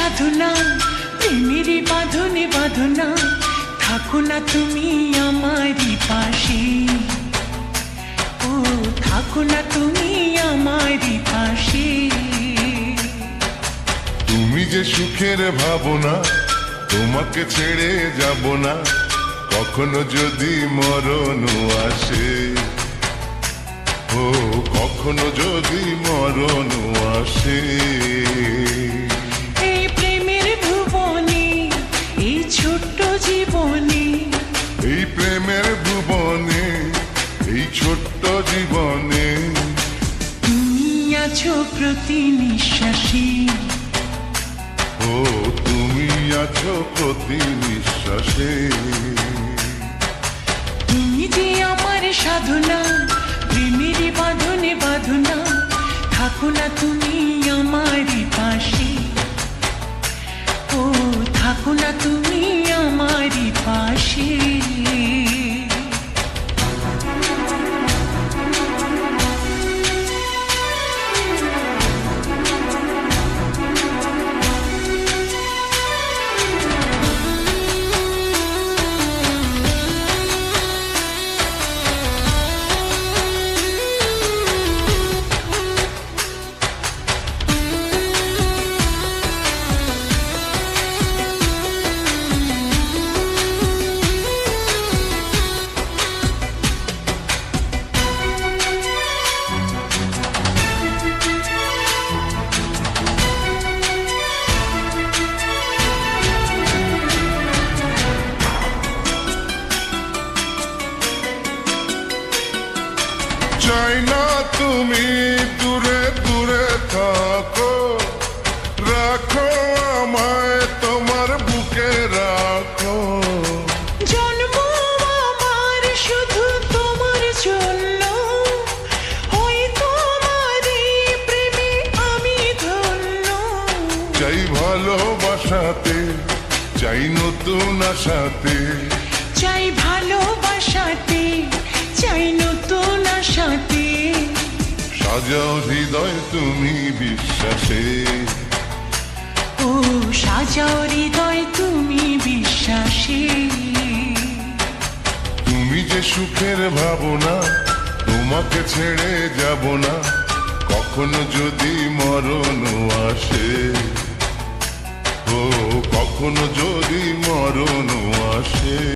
সাধনা, প্রেমেরই বাঁধনে বাঁধনা, থাকো না তুমি আমারই পাশে, ও থাকো না তুমি আমারই পাশে। তুমি যে সুখের ভাবনা, তোমাকে ছেড়ে যাব না, কখনো যদি মরণ আসে, ও কখনো যদি মরণ আসে। এই প্রেমের ভুবনে, এই ছোট্ট জীবনে, এই প্রেমের ভুবনে, এই ছোট্ট জীবনে, তুমি আছো প্রতি নিঃশ্বাসে, ও তুমি আছো প্রতি নিঃশ্বাসে। তুমি যে আমার সাধনা, প্রেমেরই বাঁধনে বাঁধনা, থাকো না তুমি আমারই পাশে, ও থাকো না তুমি আমারই পাশে। চাই না তুমি দূরে দূরে থাকো, রাখো আমায় তোমার বুকে রাখো। জন্ম আমার শুধু তোমার জন্য, ওই তোমারই প্রেমে আমি ধন্য। চাই ভালোবাসাতে, চাই নতুন আশাতে, চাই ভালোবাসাতে, চাই নতুন আশাতে, সাজাও হৃদয় তুমি বিশ্বাসে, ও সাজাও হৃদয় তুমি বিশ্বাসে। তুমি যে সুখের ভাবনা, তোমাকে ছেড়ে যাব না, কখনো যদি মরণ আসে, ও কখনো যদি মরণ আসে।